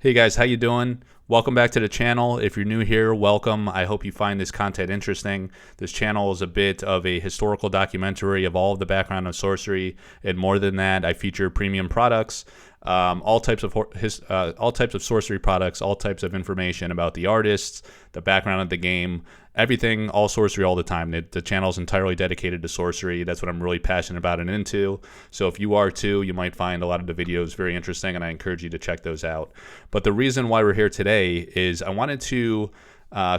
Hey guys, how you doing? Welcome back to the channel. If you're new here, welcome. I hope you find this content interesting. This channel is a bit of a historical documentary of all of the background of sorcery, and more than that, I feature premium products, all types of sorcery products, all types of information about the artists, the background of the game, everything, all sorcery all the time. The channel is entirely dedicated to sorcery. That's what I'm really passionate about and into. So if you are too, you might find a lot of the videos very interesting, and I encourage you to check those out. But the reason why we're here today is I wanted to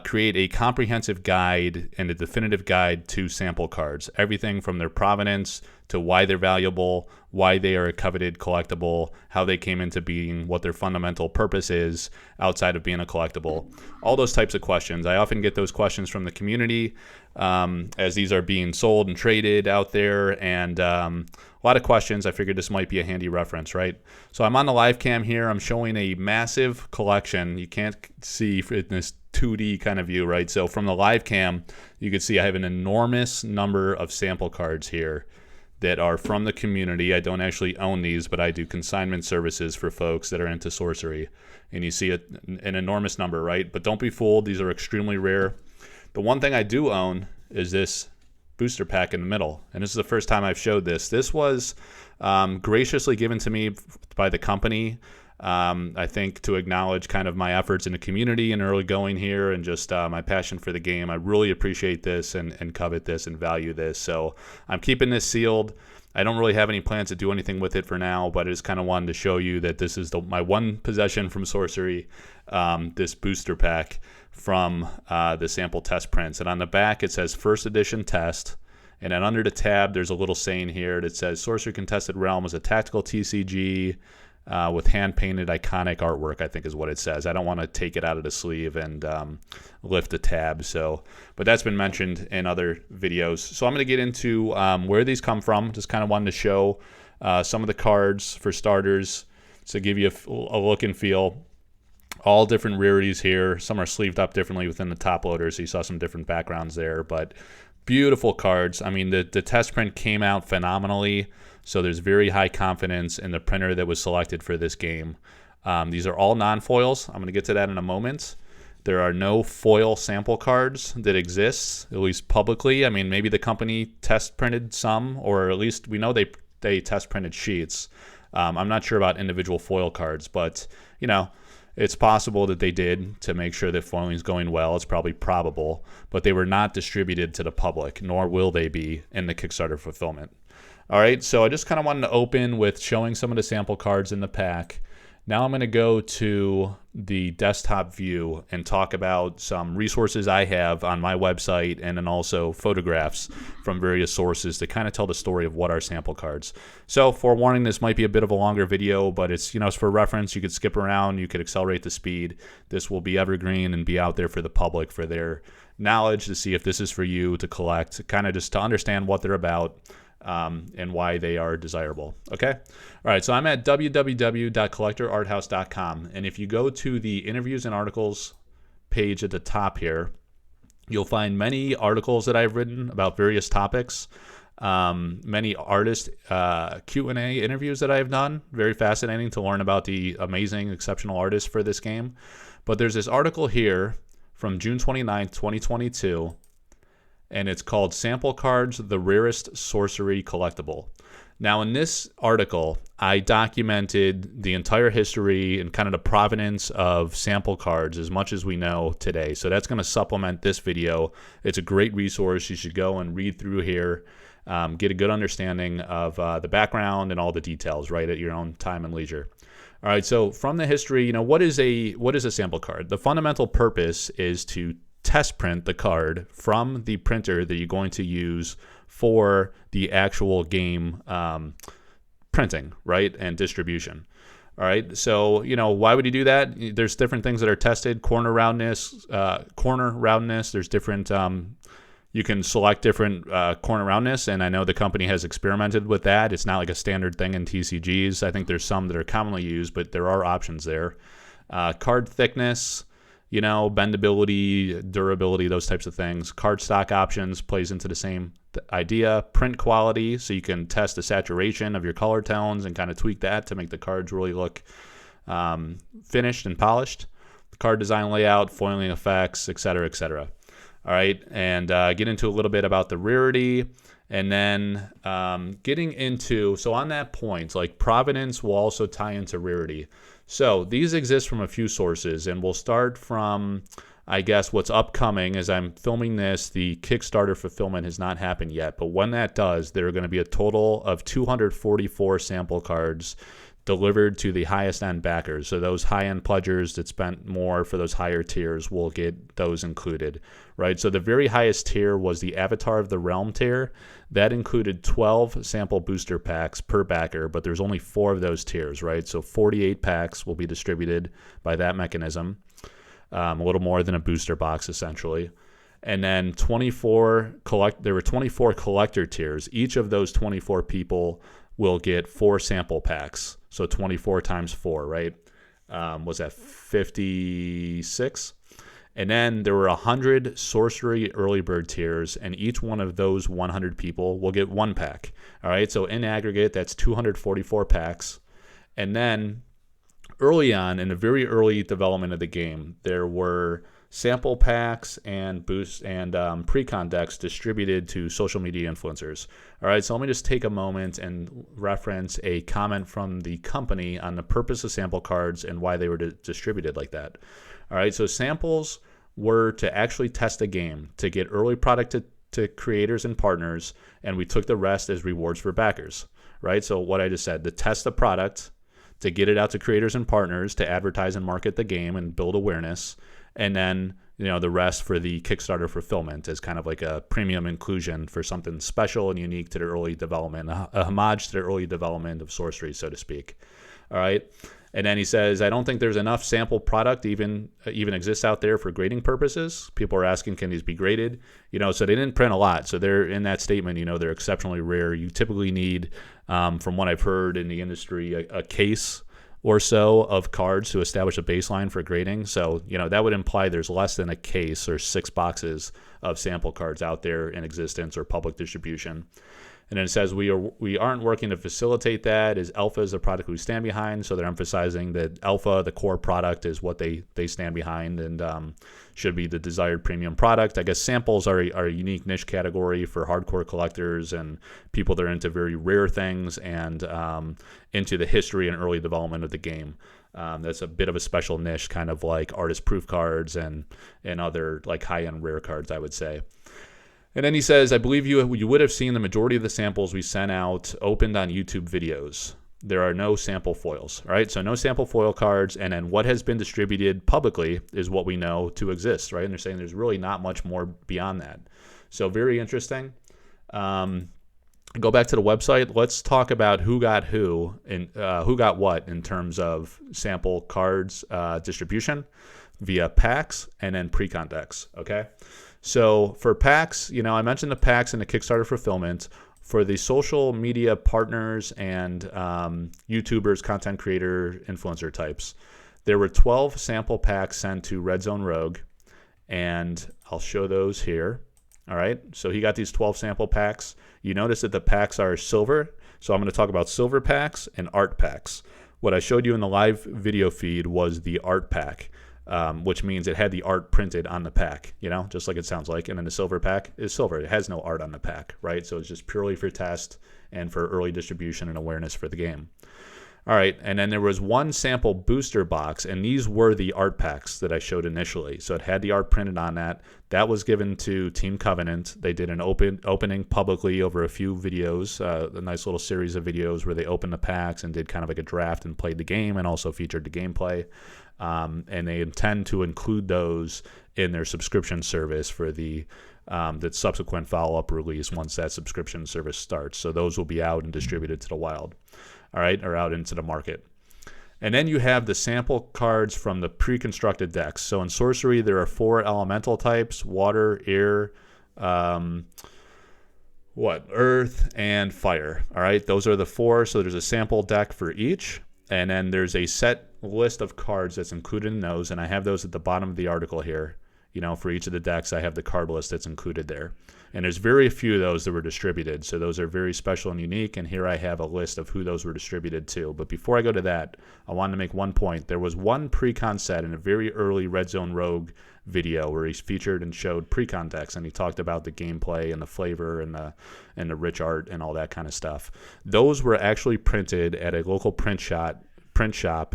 create a comprehensive guide and a definitive guide to sample cards. Everything from their provenance to why they're valuable, why they are a coveted collectible, how they came into being, what their fundamental purpose is outside of being a collectible. All those types of questions. I often get those questions from the community as these are being sold and traded out there, and a lot of questions. I figured this might be a handy reference, right? So I'm on the live cam here. I'm showing a massive collection. You can't see in this 2D kind of view, right? So from the live cam, you can see I have an enormous number of sample cards here that are from the community. I don't actually own these, but I do consignment services for folks that are into sorcery. And you see an enormous number, right? But don't be fooled. These are extremely rare. The one thing I do own is this booster pack in the middle. And this is the first time I've showed this. This was graciously given to me by the company. I think to acknowledge kind of my efforts in the community and early going here, and just my passion for the game. I really appreciate this and covet this and value this. So I'm keeping this sealed. I don't really have any plans to do anything with it for now, but I just kind of wanted to show you that this is my one possession from sorcery, this booster pack from the sample test prints. And on the back it says first edition test. And then under the tab there's a little saying here that says Sorcery Contested Realm is a tactical TCG with hand-painted iconic artwork, I think is what it says. I don't want to take it out of the sleeve and lift the tab. But that's been mentioned in other videos. So I'm going to get into where these come from. Just kind of wanted to show some of the cards for starters to give you a look and feel. All different rarities here. Some are sleeved up differently within the top loader, so you saw some different backgrounds there. But beautiful cards. I mean, the test print came out phenomenally. So there's very high confidence in the printer that was selected for this game. These are all non-foils. I'm going to get to that in a moment. There are no foil sample cards that exist, at least publicly. I mean, maybe the company test printed some, or at least we know they test printed sheets. I'm not sure about individual foil cards, but you know, it's possible that they did to make sure that foiling is going well. It's probably probable, but they were not distributed to the public, nor will they be in the Kickstarter fulfillment. All right, so I just kind of wanted to open with showing some of the sample cards in the pack. Now I'm going to go to the desktop view and talk about some resources I have on my website, and then also photographs from various sources to kind of tell the story of what are sample cards. So forewarning, this might be a bit of a longer video, but it's, it's for reference. You could skip around, you could accelerate the speed. This will be evergreen and be out there for the public for their knowledge to see if this is for you to collect, kind of just to understand what they're about. And why they are desirable. Okay? All right, so I'm at www.collectorarthouse.com, and if you go to the interviews and articles page at the top here, you'll find many articles that I've written about various topics, many artist Q&A interviews that I've done. Very fascinating to learn about the amazing, exceptional artists for this game. But there's this article here from June 29th, 2022, and it's called Sample Cards, the Rarest Sorcery Collectible. Now, in this article, I documented the entire history and kind of the provenance of sample cards as much as we know today. So that's going to supplement this video. It's a great resource. You should go and read through here, get a good understanding of the background and all the details, right, at your own time and leisure. All right, so from the history, what is a sample card? The fundamental purpose is to test print the card from the printer that you're going to use for the actual game printing, right, and distribution. All right, so why would you do that? There's different things that are tested: corner roundness. There's different. You can select different corner roundness, and I know the company has experimented with that. It's not like a standard thing in TCGs. I think there's some that are commonly used, but there are options there. Card thickness. Bendability, durability, those types of things. Cardstock options plays into the same idea. Print quality, so you can test the saturation of your color tones and kind of tweak that to make the cards really look finished and polished. Card design, layout, foiling effects, etc., etc. All right, and get into a little bit about the rarity, and then getting into, so on that point, like provenance will also tie into rarity. So these exist from a few sources, and we'll start from, I guess, what's upcoming. As I'm filming this, the Kickstarter fulfillment has not happened yet, but when that does, there are going to be a total of 244 sample cards delivered to the highest end backers. So those high end pledgers that spent more for those higher tiers will get those included, right? So the very highest tier was the Avatar of the Realm tier. That included 12 sample booster packs per backer, but there's only 4 of those tiers, right? So 48 packs will be distributed by that mechanism, a little more than a booster box essentially. And then there were 24 collector tiers. Each of those 24 people will get 4 sample packs. So 24 times 4, right? Was that 56? And then there were 100 sorcery early bird tiers, and each one of those 100 people will get 1 pack. All right, so in aggregate, that's 244 packs. And then early on, in the very early development of the game, there were sample packs and boosts and pre-con decks distributed to social media influencers. All right, so let me just take a moment and reference a comment from the company on the purpose of sample cards and why they were distributed like that. All right, so samples were to actually test a game, to get early product to creators and partners, and we took the rest as rewards for backers, right? So what I just said, to test the product, to get it out to creators and partners, to advertise and market the game and build awareness, and then the rest for the Kickstarter fulfillment as kind of like a premium inclusion for something special and unique to the early development, a homage to the early development of Sorcery, so to speak. All right. And then he says, I don't think there's enough sample product even exists out there for grading purposes. People are asking, can these be graded? So they didn't print a lot. So they're in that statement, they're exceptionally rare. You typically need, from what I've heard in the industry, a case or so of cards to establish a baseline for grading. So, that would imply there's less than a case or 6 boxes of sample cards out there in existence or public distribution. And then it says we aren't working to facilitate that, as alpha is the product we stand behind. So they're emphasizing that alpha, the core product, is what they stand behind and should be the desired premium product. I guess samples are a unique niche category for hardcore collectors and people that are into very rare things and into the history and early development of the game. That's a bit of a special niche, kind of like artist proof cards and other like high-end rare cards, I would say. And then he says, I believe you would have seen the majority of the samples we sent out opened on YouTube videos. There are no sample foils, all right? So no sample foil cards, and then what has been distributed publicly is what we know to exist, right? And they're saying there's really not much more beyond that. So very interesting. Go back to the website. Let's talk about who got who and who got what in terms of sample cards distribution via packs and then pre-con decks, okay? So for packs, I mentioned the packs and the Kickstarter fulfillment. For the social media partners and YouTubers, content creator, influencer types, there were 12 sample packs sent to Red Zone Rogue, and I'll show those here. All right, so he got these 12 sample packs. You notice that the packs are silver, so I'm going to talk about silver packs and art packs. What I showed you in the live video feed was the art pack. Which means it had the art printed on the pack, just like it sounds like. And then the silver pack is silver. It has no art on the pack, right? So it's just purely for test and for early distribution and awareness for the game. All right, and then there was one sample booster box, and these were the art packs that I showed initially. So it had the art printed on that. That was given to Team Covenant. They did an opening publicly over a few videos, a nice little series of videos where they opened the packs and did kind of like a draft and played the game and also featured the gameplay. And they intend to include those in their subscription service for the subsequent follow-up release once that subscription service starts. So those will be out and distributed to the wild, all right, or out into the market. And then you have the sample cards from the pre-constructed decks. So in Sorcery, there are 4 elemental types: water, air, earth, and fire. All right, those are the 4. So there's a sample deck for each. And then there's a set list of cards that's included in those, and I have those at the bottom of the article here. for each of the decks, I have the card list that's included there. And there's very few of those that were distributed. So those are very special and unique. And here I have a list of who those were distributed to. But before I go to that, I wanted to make one point. There was one pre-con set in a very early Red Zone Rogue video where he featured and showed pre-con decks, and he talked about the gameplay and the flavor and the rich art and all that kind of stuff. Those were actually printed at a local print shop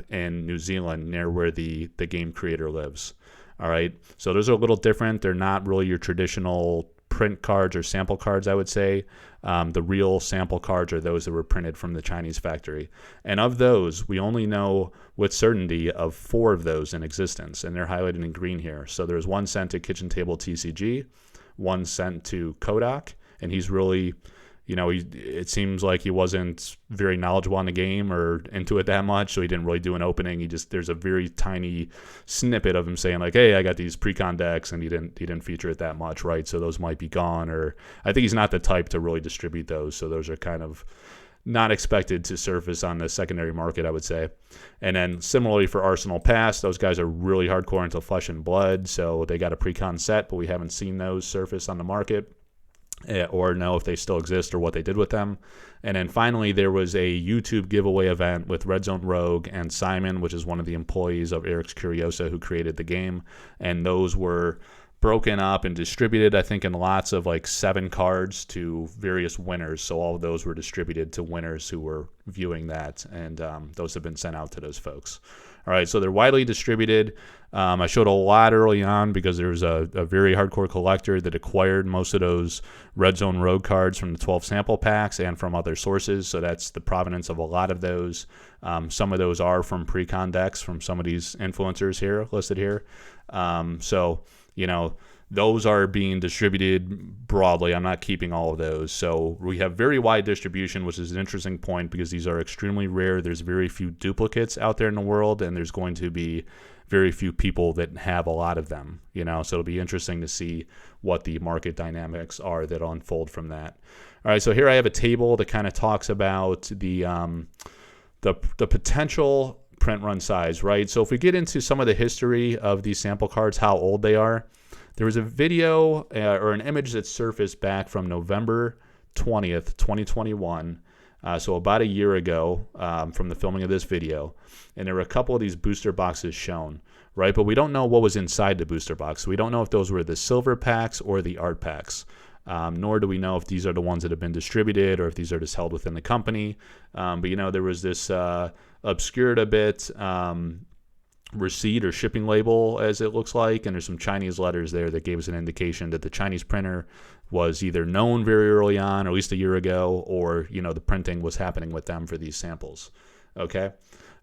in New Zealand near where the game creator lives. All right, so those are a little different. They're not really your traditional print cards or sample cards, I would say. The real sample cards are those that were printed from the Chinese factory. And of those, we only know with certainty of 4 of those in existence, and they're highlighted in green here. So there's one sent to Kitchen Table TCG, one sent to Kodak, and he's really, it seems like he wasn't very knowledgeable on the game or into it that much, so he didn't really do an opening. There's a very tiny snippet of him saying like, hey, I got these pre-con decks, and he didn't feature it that much, right? So those might be gone, or I think he's not the type to really distribute those, so those are kind of not expected to surface on the secondary market, I would say. And then similarly for Arsenal Pass, those guys are really hardcore into Flesh and Blood, so they got a pre-con set, but we haven't seen those surface on the market, or know if they still exist or what they did with them. And then finally, there was a YouTube giveaway event with Red Zone Rogue and Simon, which is one of the employees of Eric's Curiosa who created the game. And those were broken up and distributed, I think, in lots of like 7 cards to various winners. So all of those were distributed to winners who were viewing that, and those have been sent out to those folks. All right, so they're widely distributed. I showed a lot early on because there was a very hardcore collector that acquired most of those Red Zone Rogue cards from the 12 sample packs and from other sources. So that's the provenance of a lot of those. Some of those are from pre-con decks from some of these influencers here listed here. Those are being distributed broadly. I'm not keeping all of those. So we have very wide distribution, which is an interesting point because these are extremely rare. There's very few duplicates out there in the world, and there's going to be very few people that have a lot of them. So it'll be interesting to see what the market dynamics are that'll unfold from that. All right, so here I have a table that kind of talks about the potential print run size, right? So if we get into some of the history of these sample cards, how old they are, there was a video or an image that surfaced back from November 20th, 2021, so about a year ago from the filming of this video, and there were a couple of these booster boxes shown, right? But we don't know what was inside the booster box. We don't know if those were the silver packs or the art packs, nor do we know if these are the ones that have been distributed or if these are just held within the company. But there was this obscured a bit receipt or shipping label, as it looks like, and there's some Chinese letters there that gave us an indication that the Chinese printer was either known very early on, or at least a year ago, or the printing was happening with them for these samples. Okay,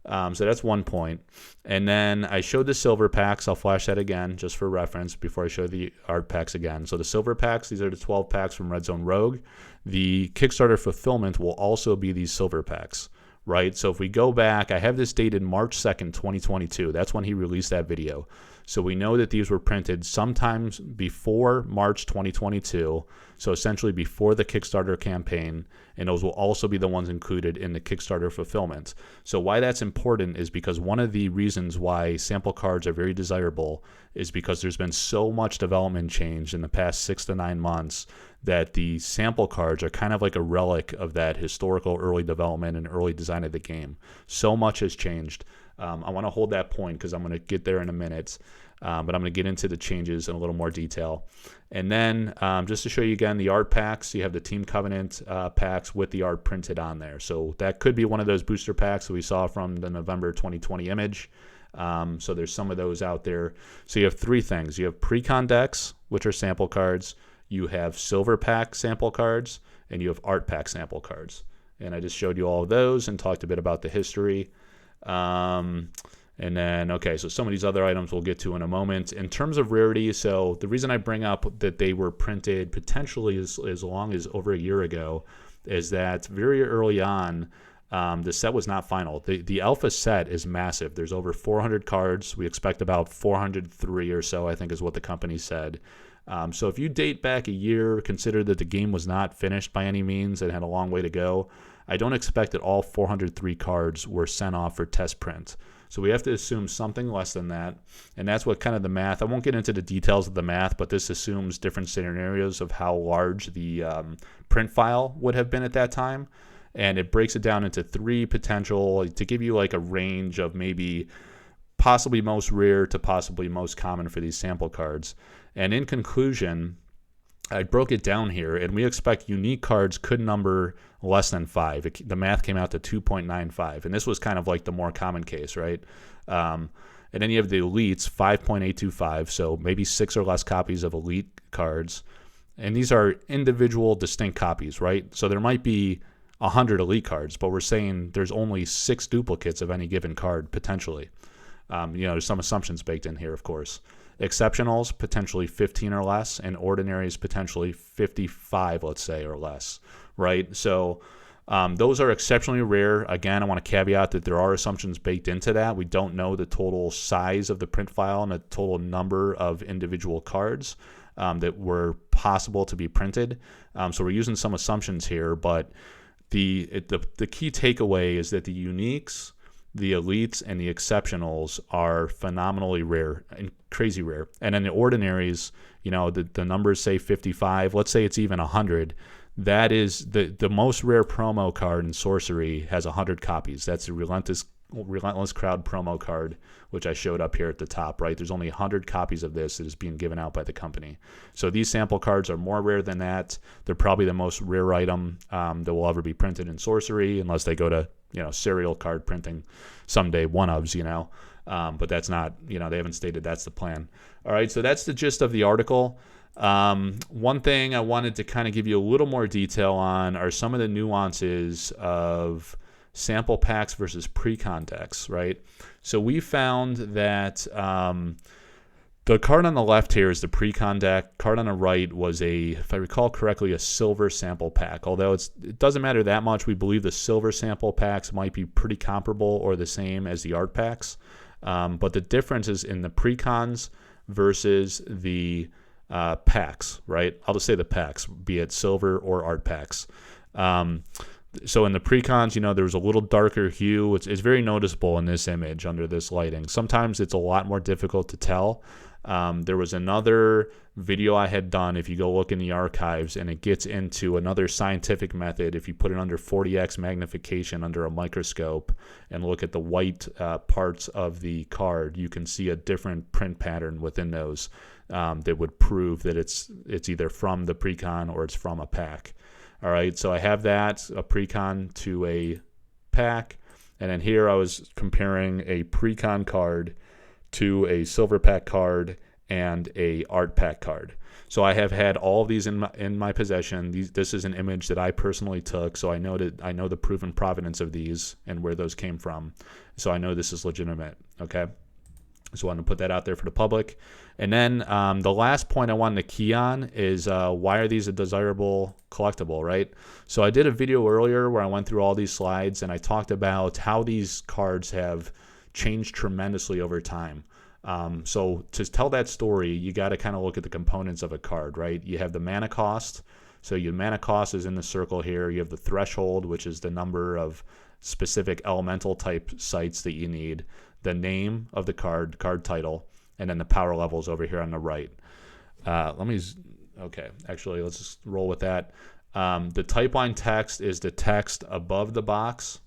so that's one point. And then I showed the silver packs. I'll flash that again just for reference before I show the art packs again. So the silver packs, these are the 12 packs from Red Zone Rogue. The Kickstarter fulfillment will also be these silver packs, right? So if we go back, I have this dated March 2nd, 2022. That's when he released that video. So we know that these were printed sometimes before March 2022, so essentially before the Kickstarter campaign, and those will also be the ones included in the Kickstarter fulfillment. So why that's important is because one of the reasons why sample cards are very desirable is because there's been so much development change in the past 6 to 9 months that the sample cards are kind of like a relic of that historical early development and early design of the game. So much has changed. I want to hold that point because I'm going to get there in a minute, but I'm going to get into the changes in a little more detail. And then just to show you again, the art packs, you have the Team Covenant packs with the art printed on there. So that could be one of those booster packs that we saw from the November 2020 image. So there's some of those out there. So you have 3 things. You have pre-con decks, which are sample cards. You have silver pack sample cards, and you have art pack sample cards. And I just showed you all of those and talked a bit about the history. And then, okay, so some of these other items we'll get to in a moment. In terms of rarity, so the reason I bring up that they were printed potentially as long as over a year ago is that very early on, the set was not final. The alpha set is massive. There's over 400 cards. We expect about 403 or so, I think is what the company said. So if you date back a year, consider that the game was not finished by any means and had a long way to go. I don't expect that all 403 cards were sent off for test print. So we have to assume something less than that. And that's what kind of the math, I won't get into the details of the math, but this assumes different scenarios of how large the print file would have been at that time. And it breaks it down into 3 potential, to give you like a range of maybe possibly most rare to possibly most common for these sample cards. And in conclusion, I broke it down here, and we expect unique cards could number less than 5. The math came out to 2.95, and this was kind of like the more common case, right? And then you have the elites, 5.825, so maybe 6 or less copies of elite cards. And these are individual distinct copies, right? So there might be 100 elite cards, but we're saying there's only 6 duplicates of any given card, potentially. There's some assumptions baked in here, of course. Exceptionals, potentially 15 or less, and ordinaries, potentially 55, let's say, or less, right? So those are exceptionally rare. Again, I want to caveat that there are assumptions baked into that. We don't know the total size of the print file and the total number of individual cards that were possible to be printed. So we're using some assumptions here, but the key takeaway is that the uniques, the elites, and the exceptionals are phenomenally rare and crazy rare. And then the ordinaries, the numbers say 55. Let's say it's even 100. That is the most rare promo card in Sorcery has 100 copies. That's the Relentless Crowd promo card, which I showed up here at the top, right? There's only 100 copies of this that is being given out by the company. So these sample cards are more rare than that. They're probably the most rare item that will ever be printed in Sorcery, unless they go to serial card printing someday, one-ofs, but that's not, they haven't stated that's the plan. All right, so that's the gist of the article. One thing I wanted to kind of give you a little more detail on are some of the nuances of sample packs versus pre-con decks, right? So we found that the card on the left here is the pre-con deck. Card on the right was if I recall correctly, a silver sample pack. Although it doesn't matter that much, we believe the silver sample packs might be pretty comparable or the same as the art packs. But the difference is in the pre-cons versus the packs, right? I'll just say the packs, be it silver or art packs. So in the pre-cons, there was a little darker hue. It's very noticeable in this image under this lighting. Sometimes it's a lot more difficult to tell. There was another video I had done, if you go look in the archives, and it gets into another scientific method. If you put it under 40x magnification under a microscope and look at the white parts of the card, you can see a different print pattern within those that would prove that it's either from the pre-con or it's from a pack. All right, so I have that, a pre-con to a pack, and then here I was comparing a pre-con card to a silver pack card and a art pack card. So I have had all of these in my possession. This is an image that I personally took, so I know the proven provenance of these and where those came from. So I know this is legitimate, okay? So I wanted to put that out there for the public. And then the last point I wanted to key on is why are these a desirable collectible, right? So I did a video earlier where I went through all these slides and I talked about how these cards have changed tremendously over time. So to tell that story, you got to kind of look at the components of a card, right? You have the mana cost. So your mana cost is in the circle here. You have the threshold, which is the number of specific elemental type sites that you need, the name of the card title, and then the power levels over here on the right. Okay, actually, let's just roll with that. The type line text is the text above the box.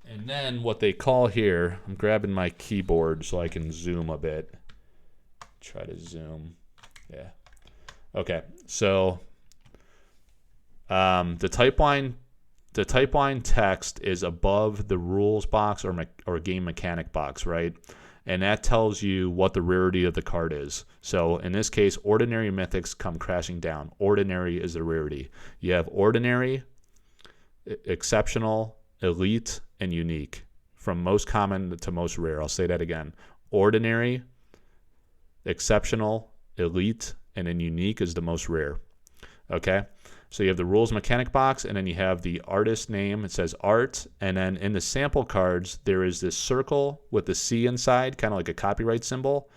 And then what they call here, I'm grabbing my keyboard so I can zoom a bit. Try to zoom. Yeah. Okay, so the type line text is above the rules box or game mechanic box, right? And that tells you what the rarity of the card is. So in this case, ordinary mythics come crashing down. Ordinary is the rarity. You have ordinary, exceptional, elite, and unique, from most common to most rare. I'll say that again. Ordinary, exceptional, elite, and then unique is the most rare. Okay? So you have the rules mechanic box, and then you have the artist name. It says art, and then in the sample cards, there is this circle with the C inside, kind of like a copyright symbol.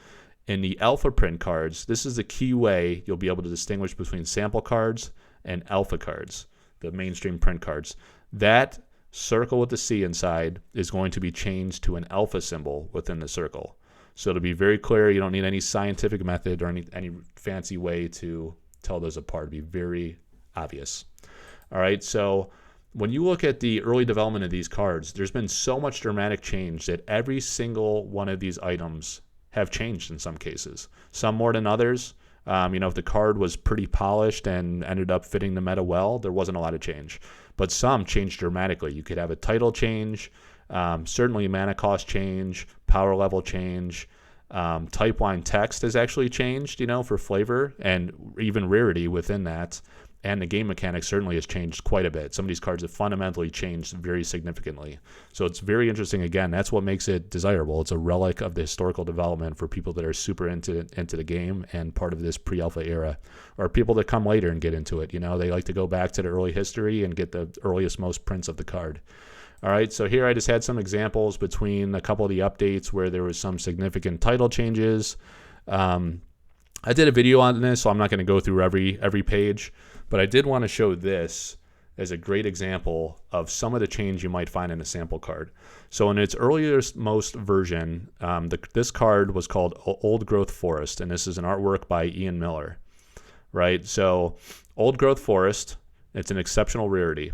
In the alpha print cards, this is the key way you'll be able to distinguish between sample cards and alpha cards, the mainstream print cards. That circle with the C inside is going to be changed to an alpha symbol within the circle. So to be very clear, you don't need any scientific method or any fancy way to tell those apart. It'd be very obvious. All right, so when you look at the early development of these cards, there's been so much dramatic change that every single one of these items have changed in some cases. Some more than others. If the card was pretty polished and ended up fitting the meta well, there wasn't a lot of change. But some changed dramatically. You could have a title change, certainly mana cost change, power level change. Type line text has actually changed, for flavor and even rarity within that. And the game mechanics certainly has changed quite a bit. Some of these cards have fundamentally changed very significantly. So it's very interesting. Again, that's what makes it desirable. It's a relic of the historical development for people that are super into the game and part of this pre-alpha era, or people that come later and get into it. They like to go back to the early history and get the earliest, most prints of the card. All right, so here I just had some examples between a couple of the updates where there was some significant title changes. I did a video on this, so I'm not going to go through every page, but I did want to show this as a great example of some of the change you might find in a sample card. So in its earliest most version, this card was called Old Growth Forest, and this is an artwork by Ian Miller, right? So Old Growth Forest, it's an exceptional rarity.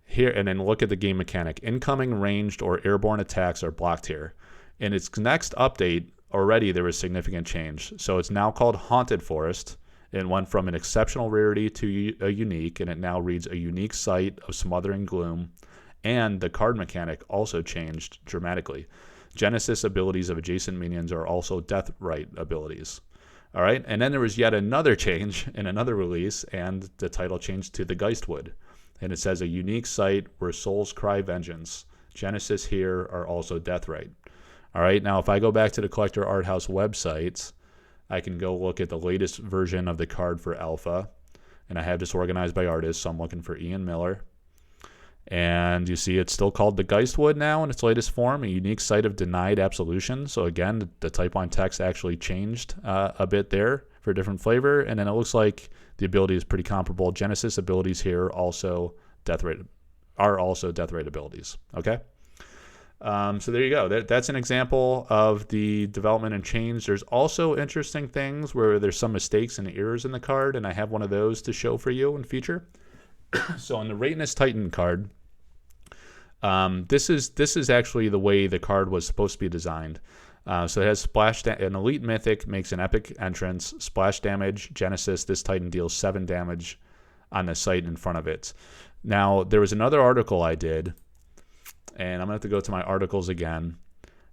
Here, and then look at the game mechanic. Incoming, ranged, or airborne attacks are blocked here. In its next update, already there was significant change. So it's now called Haunted Forest. It went from an exceptional rarity to a unique, and it now reads a unique site of smothering gloom. And the card mechanic also changed dramatically. Genesis abilities of adjacent minions are also death right abilities. All right, and then there was yet another change in another release, and the title changed to the Geistwood. And it says a unique site where souls cry vengeance. Genesis here are also death right. All right, now if I go back to the Collector Arthouse website, I can go look at the latest version of the card for Alpha. And I have this organized by artist, so I'm looking for Ian Miller. And you see it's still called the Geistwood now in its latest form, a unique site of denied absolution. So again, the type line text actually changed a bit there for a different flavor. And then it looks like the ability is pretty comparable. Genesis abilities here are also death rate abilities. Okay. So there you go. That's an example of the development and change. There's also interesting things where there's some mistakes and errors in the card, and I have one of those to show for you in future. So on the Rateness Titan card, this is actually the way the card was supposed to be designed. So it has an elite mythic makes an epic entrance, splash damage, Genesis. This Titan deals 7 damage on the site in front of it. Now, there was another article I did, and I'm going to have to go to my articles again.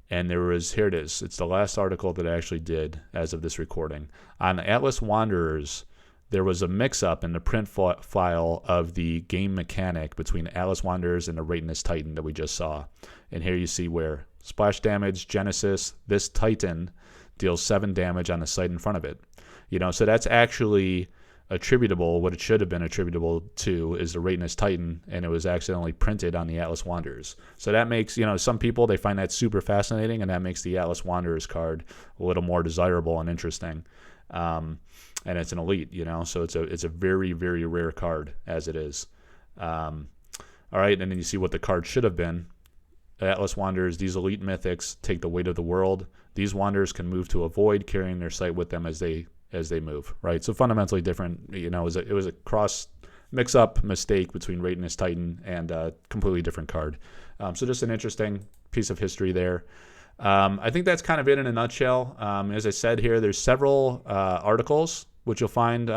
And here it is. It's the last article that I actually did as of this recording. On Atlas Wanderers, there was a mix-up in the print file of the game mechanic between Atlas Wanderers and the Rateness Titan that we just saw. And here you see where splash damage, Genesis, this Titan deals 7 damage on the site in front of it. So that's actually attributable. What it should have been attributable to is the Rateness Titan, and it was accidentally printed on the Atlas Wanderers. So that makes, some people, they find that super fascinating, and that makes the Atlas Wanderers card a little more desirable and interesting. And it's an elite, so it's a very, very rare card as it is. All right, and then you see what the card should have been. Atlas Wanderers, these elite mythics take the weight of the world. These Wanderers can move to a void, carrying their site with them as they move, right? So fundamentally different, it was a cross mix-up mistake between Rateness Titan and a completely different card. So just an interesting piece of history there. I think that's kind of it in a nutshell. As I said here, there's several articles which you'll find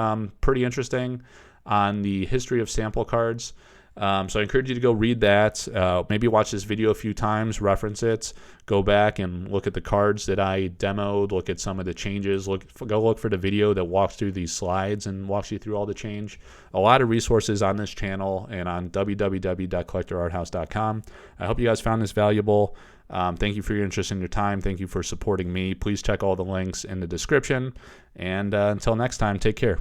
pretty interesting on the history of sample cards. So I encourage you to go read that. Maybe watch this video a few times, reference it, go back and look at the cards that I demoed, look at some of the changes, go look for the video that walks through these slides and walks you through all the change. A lot of resources on this channel and on www.collectorarthouse.com. I hope you guys found this valuable. Thank you for your interest and your time. Thank you for supporting me. Please check all the links in the description. And until next time, take care.